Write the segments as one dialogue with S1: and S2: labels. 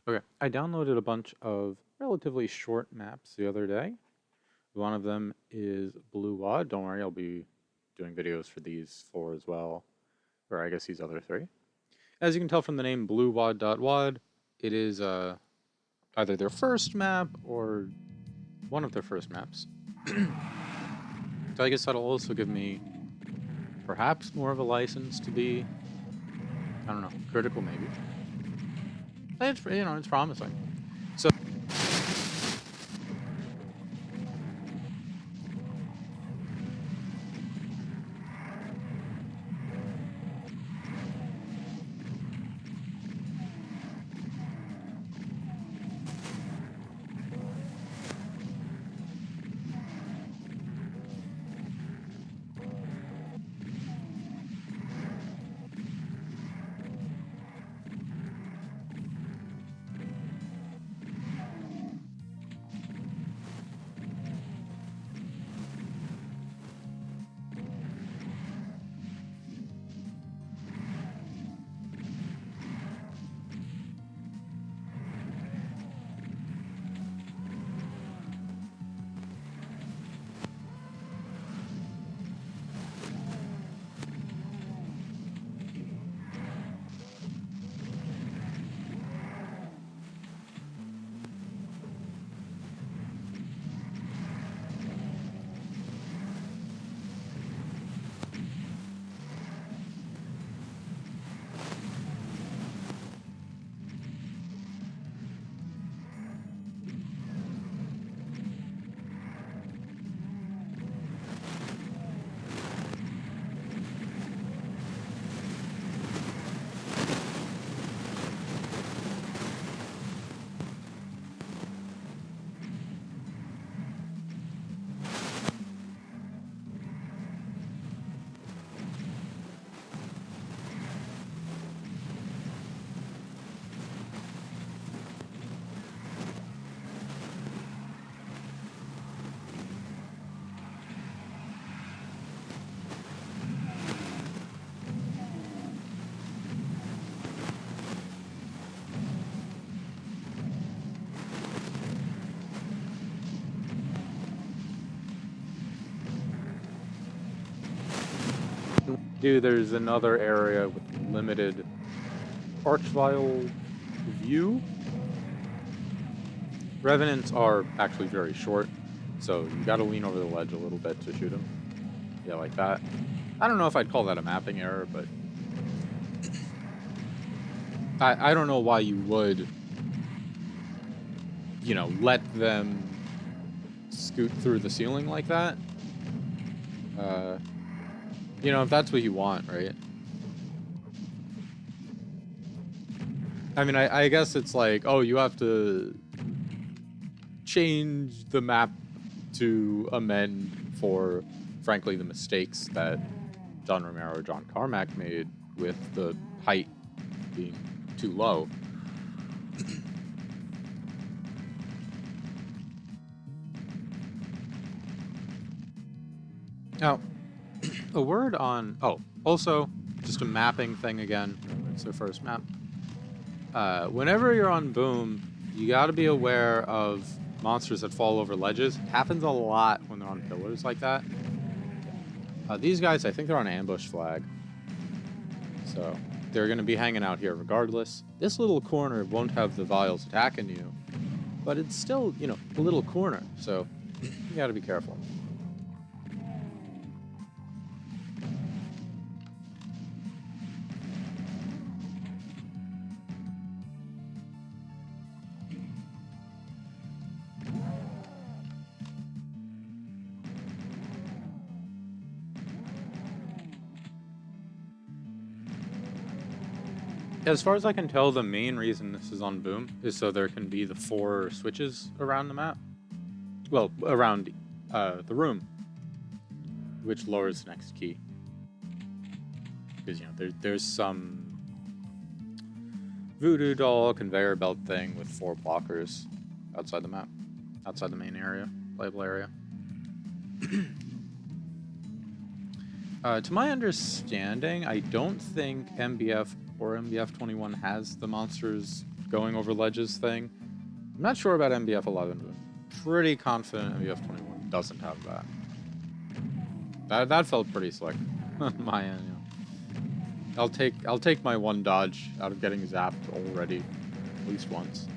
S1: Okay, I downloaded a bunch of relatively short maps the other day. One of them is Bluewad. Don't worry, I'll be doing videos for these four as well, or I guess these other three. As you can tell from the name Bluewad.wad, it is either their first map or one of their first maps. So I guess that'll also give me perhaps more of a license to be, I don't know, critical maybe. It's, it's promising. So there's another area with limited archvile view. Revenants are actually very short, so you gotta lean over the ledge a little bit to shoot them. Yeah, like that. I don't know if I'd call that a mapping error, but I don't know why you would, let them scoot through the ceiling like that. If that's what you want, right? I mean, I guess it's like, oh, you have to change the map to amend for, frankly, the mistakes that John Romero or John Carmack made with the height being too low. Now, a word on... Oh, also, just a mapping thing again. It's their first map. Whenever you're on Boom, you gotta be aware of monsters that fall over ledges. It happens a lot when they're on pillars like that. These guys, I think they're on ambush flag. So, they're gonna be hanging out here regardless. This little corner won't have the vials attacking you, but it's still, a little corner, so you gotta be careful. As far as I can tell, the main reason this is on Boom is so there can be the 4 switches around the map. Well, around the room, which lowers the next key. Because, there's some voodoo doll conveyor belt thing with 4 blockers outside the map, outside the main area, playable area. To my understanding, I don't think MBF or MBF 21 has the monsters going over ledges thing. I'm not sure about MBF 11, but pretty confident MBF 21 doesn't have that. That felt pretty slick on my end. You know. I'll take my one dodge out of getting zapped already, at least once.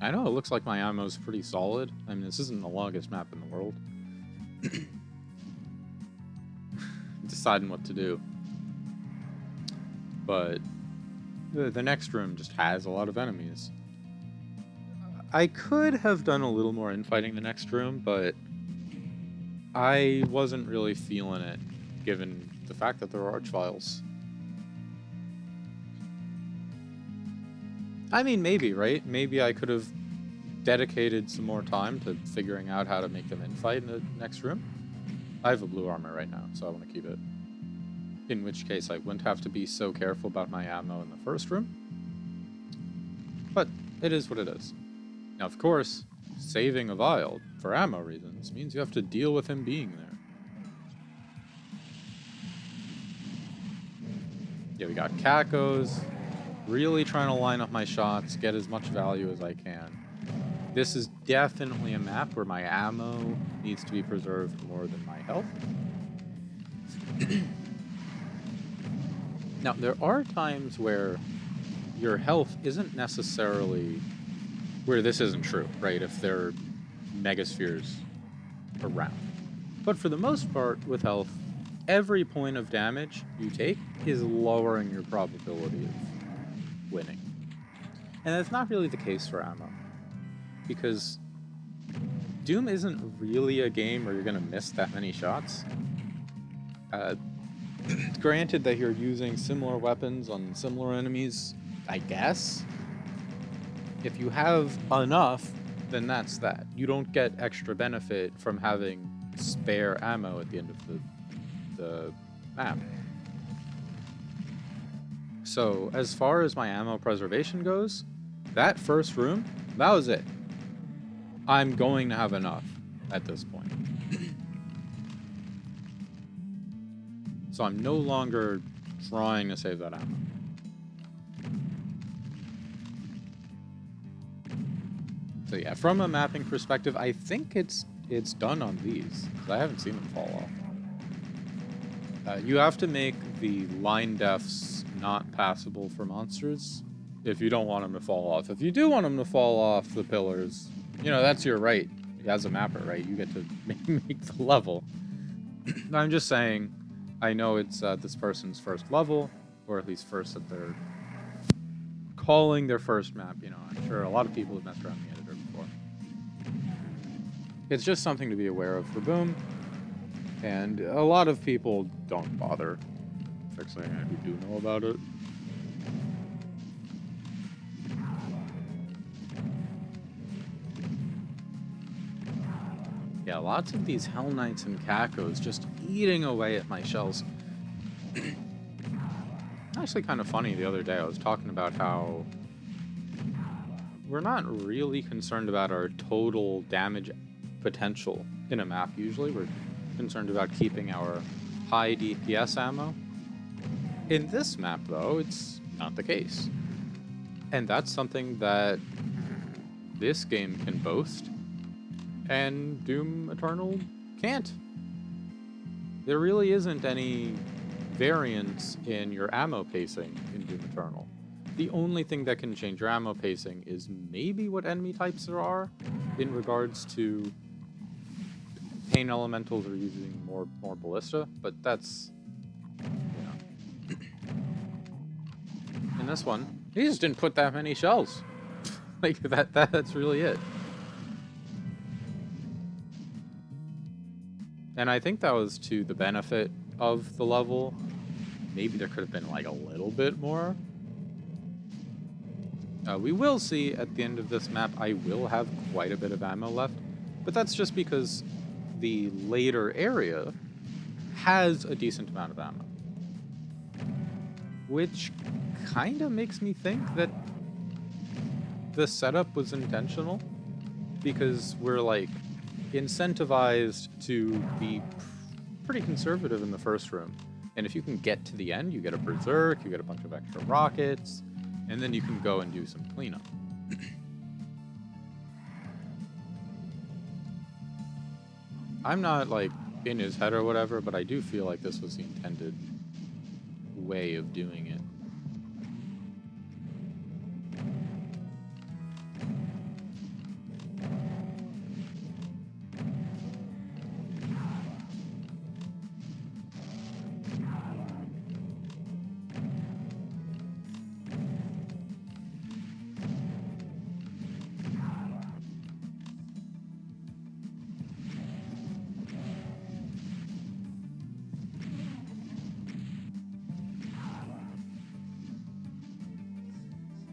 S1: I know it looks like my ammo's pretty solid. I mean, this isn't the longest map in the world. Deciding what to do. But the next room just has a lot of enemies. I could have done a little more infighting the next room, but I wasn't really feeling it, given the fact that there are archviles. I mean, maybe, right? Maybe I could have dedicated some more time to figuring out how to make them infight in the next room. I have a blue armor right now, so I want to keep it. In which case, I wouldn't have to be so careful about my ammo in the first room. But it is what it is. Now, of course, saving a vial for ammo reasons means you have to deal with him being there. Yeah, we got Kakos. Really trying to line up my shots, get as much value as I can. This is definitely a map where my ammo needs to be preserved more than my health. Now, there are times where your health isn't necessarily where this isn't true, right? If there are megaspheres around. But for the most part, with health, every point of damage you take is lowering your probability of winning. And that's not really the case for ammo. Because Doom isn't really a game where you're going to miss that many shots. Granted that you're using similar weapons on similar enemies, I guess. If you have enough, then that's that. You don't get extra benefit from having spare ammo at the end of the map. So, as far as my ammo preservation goes, that first room, that was it. I'm going to have enough at this point. So I'm no longer trying to save that ammo. So yeah, from a mapping perspective, I think it's done on these. I haven't seen them fall off. You have to make the line defs not passable for monsters if you don't want them to fall off. If you do want them to fall off the pillars, you know, that's your right. As a mapper, right? You get to make the level. I'm just saying, I know it's this person's first level, or at least first that they're calling their first map. You know, I'm sure a lot of people have messed around the editor before. It's just something to be aware of for Boom, and a lot of people don't bother fixing it who do know about it. Yeah, lots of these Hell Knights and Kakos just eating away at my shells. Actually kind of funny, the other day I was talking about how we're not really concerned about our total damage potential in a map usually. We're concerned about keeping our high DPS ammo. In this map, though, it's not the case. And that's something that this game can boast, and Doom Eternal can't. There really isn't any variance in your ammo pacing in Doom Eternal. The only thing that can change your ammo pacing is maybe what enemy types there are in regards to pain elementals are using more ballista, but that's, you know. In this one, he just didn't put that many shells. Like that's really it. And I think that was to the benefit of the level. Maybe there could have been like a little bit more. We will see at the end of this map, I will have quite a bit of ammo left. But that's just because the later area has a decent amount of ammo. Which kind of makes me think that the setup was intentional. Because we're like incentivized to be pretty conservative in the first room And if you can get to the end, you get a berserk, you get a bunch of extra rockets, and then you can go and do some cleanup. I'm not, like, in his head or whatever, but I do feel like this was the intended way of doing it.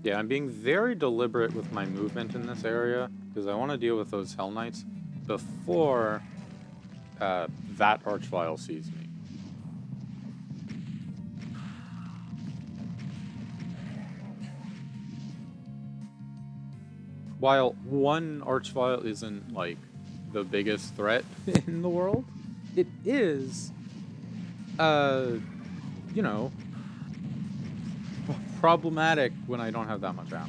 S1: Yeah, I'm being very deliberate with my movement in this area, because I want to deal with those Hell Knights before that Archvile sees me. While one Archvile isn't, like, the biggest threat in the world, it is, you know, problematic when I don't have that much ammo.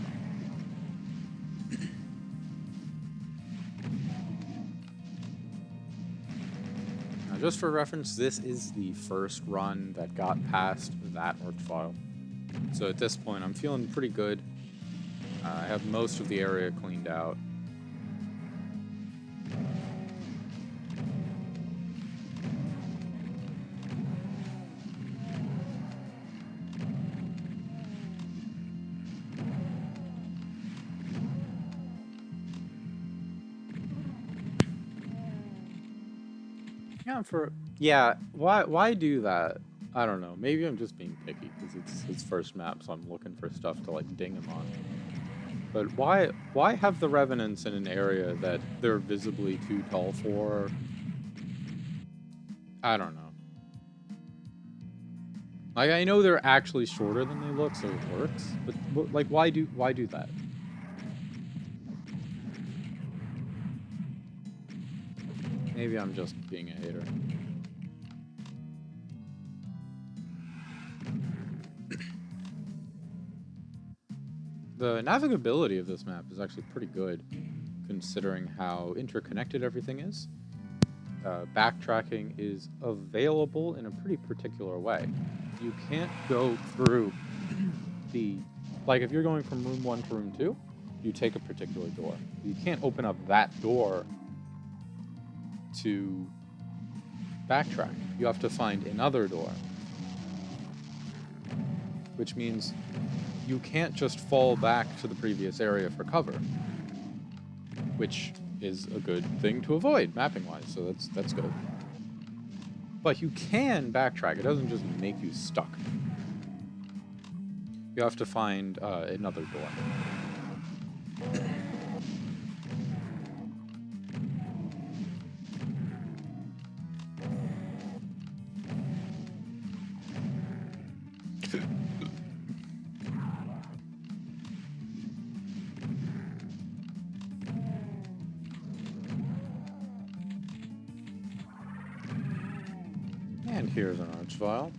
S1: Now, just for reference, this is the first run that got past that Archvile. So at this point, I'm feeling pretty good. I have most of the area cleaned out. Yeah, why do that? I don't know. Maybe I'm just being picky because it's his first map, so I'm looking for stuff to, like, ding him on. But why have the Revenants in an area that they're visibly too tall for? I don't know. Like, I know they're actually shorter than they look, so it works. But like, why do that? Maybe I'm just being a hater. The navigability of this map is actually pretty good, considering how interconnected everything is. Backtracking is available in a pretty particular way. You can't go through the... Like, if you're going from room 1 to room 2, you take a particular door. You can't open up that door to backtrack. You have to find another door. Which means you can't just fall back to the previous area for cover. Which is a good thing to avoid, mapping-wise, so that's good. But you can backtrack. It doesn't just make you stuck. You have to find another door. And here's an Archvile.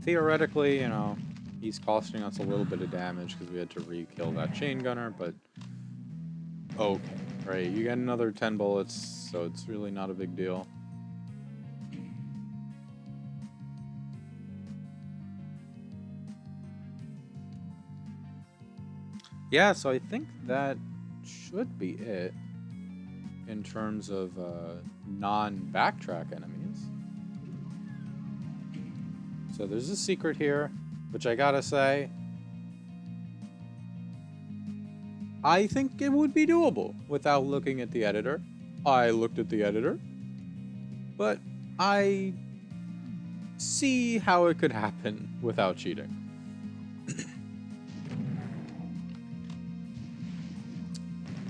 S1: Theoretically, you know, he's costing us a little bit of damage because we had to re-kill that chain gunner, but okay, right, you get another 10 bullets, so it's really not a big deal. Yeah, so I think that should be it in terms of non-backtrack enemies. So there's a secret here, which I gotta say, I think it would be doable without looking at the editor. I looked at the editor, but I see how it could happen without cheating.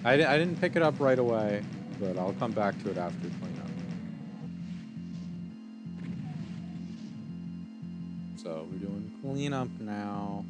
S1: I didn't pick it up right away, but I'll come back to it after cleanup. So we're doing cleanup now.